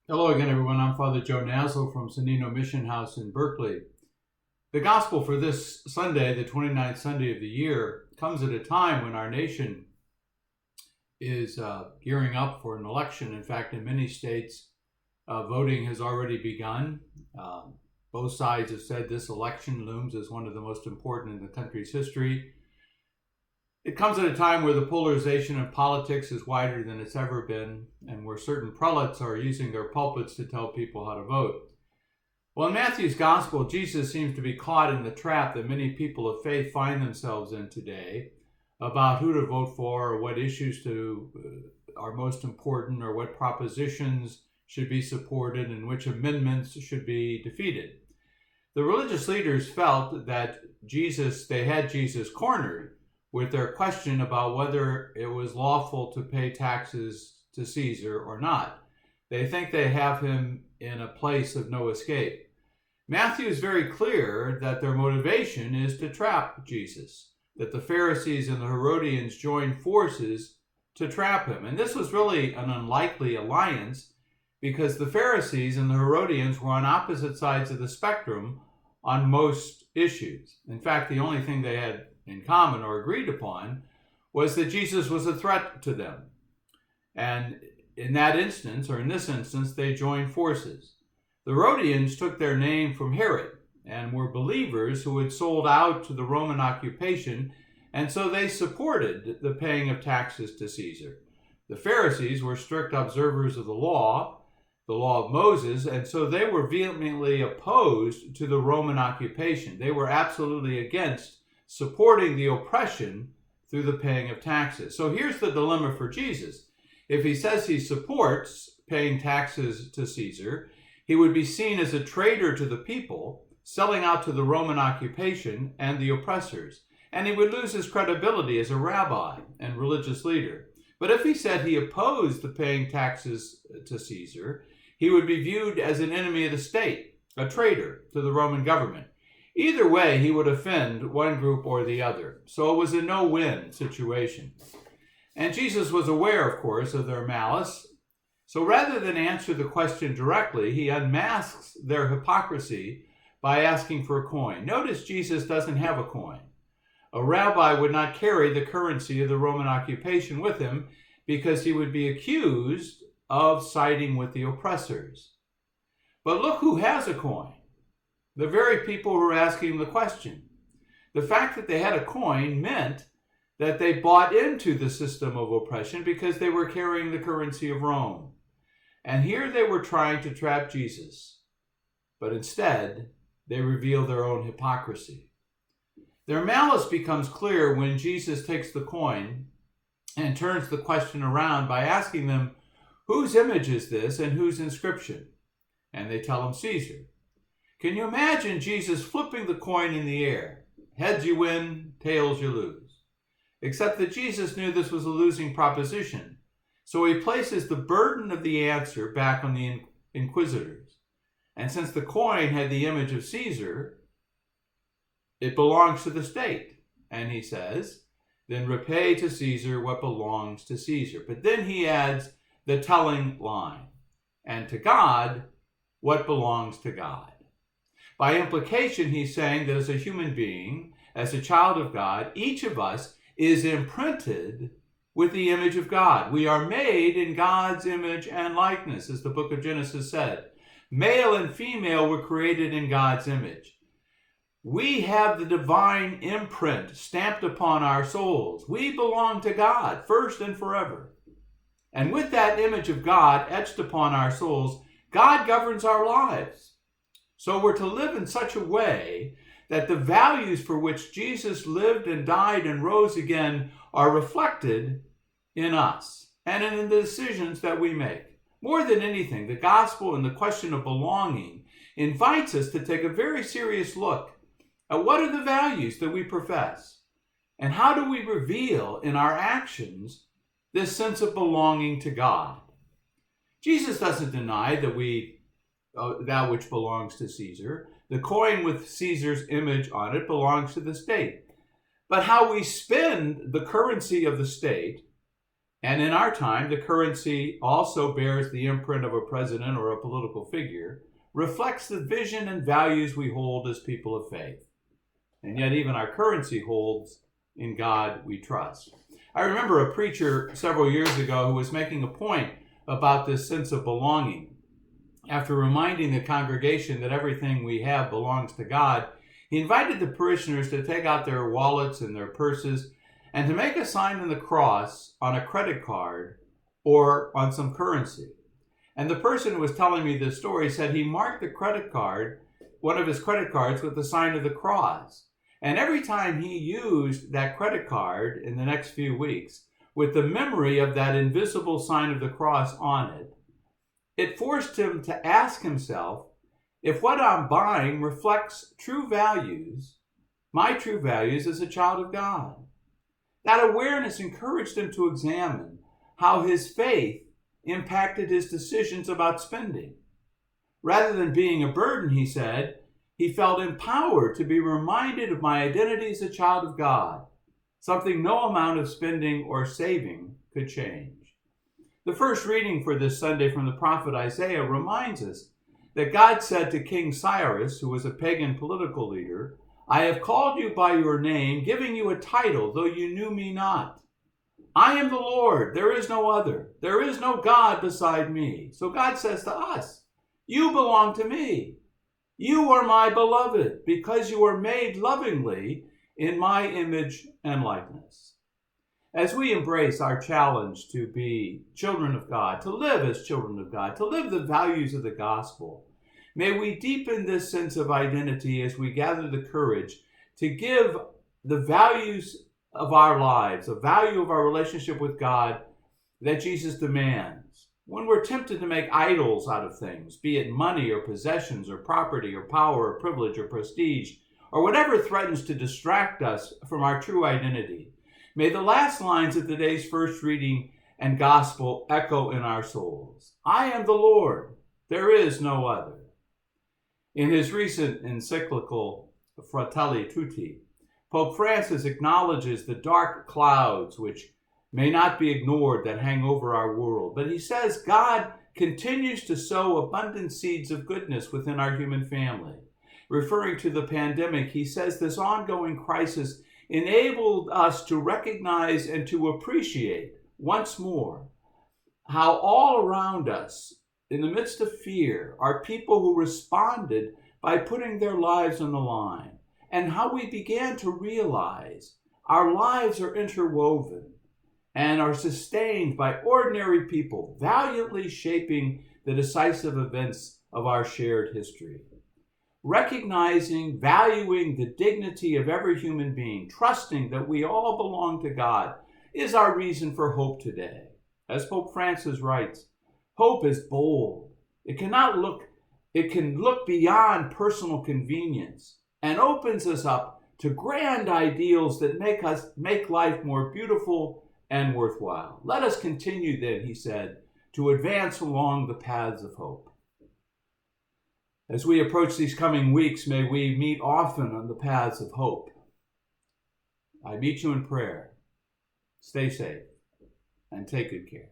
Hello again, everyone. I'm Father Joe Nazzle from Sandino Mission House in Berkeley. The gospel for this Sunday, the 29th Sunday of the year, comes at a time when our nation is gearing up for an election. In fact, in many states, voting has already begun. Both sides have said this election looms as one of the most important in the country's history. It comes at a time where the polarization of politics is wider than it's ever been, and where certain prelates are using their pulpits to tell people how to vote. Well, in Matthew's gospel, Jesus seems to be caught in the trap that many people of faith find themselves in today about who to vote for, or what issues are most important, or what propositions should be supported, and which amendments should be defeated. The religious leaders felt that they had Jesus cornered with their question about whether it was lawful to pay taxes to Caesar or not. They think they have him in a place of no escape. Matthew is very clear that their motivation is to trap Jesus, that the Pharisees and the Herodians joined forces to trap him. And this was really an unlikely alliance because the Pharisees and the Herodians were on opposite sides of the spectrum on most issues. In fact, the only thing they had in common or agreed upon was that Jesus was a threat to them. And in this instance, they joined forces. The Herodians took their name from Herod and were believers who had sold out to the Roman occupation, and so they supported the paying of taxes to Caesar. The Pharisees were strict observers of the law of Moses, and so they were vehemently opposed to the Roman occupation. They were absolutely against supporting the oppression through the paying of taxes. So here's the dilemma for Jesus. If he says he supports paying taxes to Caesar, he would be seen as a traitor to the people, selling out to the Roman occupation and the oppressors, and he would lose his credibility as a rabbi and religious leader. But if he said he opposed the paying taxes to Caesar, he would be viewed as an enemy of the state, a traitor to the Roman government. Either way, he would offend one group or the other. So it was a no-win situation. And Jesus was aware, of course, of their malice. So rather than answer the question directly, he unmasks their hypocrisy by asking for a coin. Notice Jesus doesn't have a coin. A rabbi would not carry the currency of the Roman occupation with him because he would be accused of siding with the oppressors. But look who has a coin. The very people who are asking the question. The fact that they had a coin meant that they bought into the system of oppression because they were carrying the currency of Rome. And here they were trying to trap Jesus, but instead they reveal their own hypocrisy. Their malice becomes clear when Jesus takes the coin and turns the question around by asking them, whose image is this and whose inscription? And they tell him Caesar. Can you imagine Jesus flipping the coin in the air? Heads you win, tails you lose. Except that Jesus knew this was a losing proposition. So he places the burden of the answer back on the inquisitors. And since the coin had the image of Caesar, it belongs to the state. And he says, then repay to Caesar what belongs to Caesar. But then he adds the telling line, and to God what belongs to God. By implication, he's saying that as a human being, as a child of God, each of us is imprinted with the image of God. We are made in God's image and likeness, as the book of Genesis said. Male and female were created in God's image. We have the divine imprint stamped upon our souls. We belong to God first and forever. And with that image of God etched upon our souls, God governs our lives. So we're to live in such a way that the values for which Jesus lived and died and rose again are reflected in us and in the decisions that we make. More than anything, the gospel and the question of belonging invites us to take a very serious look at what are the values that we profess and how do we reveal in our actions this sense of belonging to God. Jesus doesn't deny that which belongs to Caesar. The coin with Caesar's image on it belongs to the state. But how we spend the currency of the state And in our time, the currency also bears the imprint of a president or a political figure, reflects the vision and values we hold as people of faith. And yet even our currency holds in God we trust. I remember a preacher several years ago who was making a point about this sense of belonging. After reminding the congregation that everything we have belongs to God, he invited the parishioners to take out their wallets and their purses and to make a sign on the cross on a credit card or on some currency. And the person who was telling me this story said he marked the credit card, one of his credit cards, with the sign of the cross. And every time he used that credit card in the next few weeks, with the memory of that invisible sign of the cross on it, it forced him to ask himself if what I'm buying reflects true values, my true values as a child of God. That awareness encouraged him to examine how his faith impacted his decisions about spending. Rather than being a burden, he said, he felt empowered to be reminded of my identity as a child of God, something no amount of spending or saving could change. The first reading for this Sunday from the prophet Isaiah reminds us that God said to King Cyrus, who was a pagan political leader, I have called you by your name, giving you a title, though you knew me not. I am the Lord, there is no other. There is no God beside me. So God says to us, you belong to me. You are my beloved, because you are made lovingly in my image and likeness. As we embrace our challenge to be children of God, to live as children of God, to live the values of the gospel, may we deepen this sense of identity as we gather the courage to give the values of our lives, the value of our relationship with God that Jesus demands. When we're tempted to make idols out of things, be it money or possessions or property or power or privilege or prestige, or whatever threatens to distract us from our true identity, may the last lines of today's first reading and gospel echo in our souls. I am the Lord, there is no other. In his recent encyclical Fratelli Tutti, Pope Francis acknowledges the dark clouds which may not be ignored that hang over our world, but he says God continues to sow abundant seeds of goodness within our human family. Referring to the pandemic, he says this ongoing crisis enabled us to recognize and to appreciate once more how all around us, in the midst of fear, are people who responded by putting their lives on the line, and how we began to realize our lives are interwoven and are sustained by ordinary people valiantly shaping the decisive events of our shared history. Recognizing, valuing the dignity of every human being, trusting that we all belong to God, is our reason for hope today. As Pope Francis writes, hope is bold. It can look beyond personal convenience and opens us up to grand ideals that make life more beautiful and worthwhile. Let us continue then, he said, to advance along the paths of hope. As we approach these coming weeks, may we meet often on the paths of hope. I meet you in prayer. Stay safe and take good care.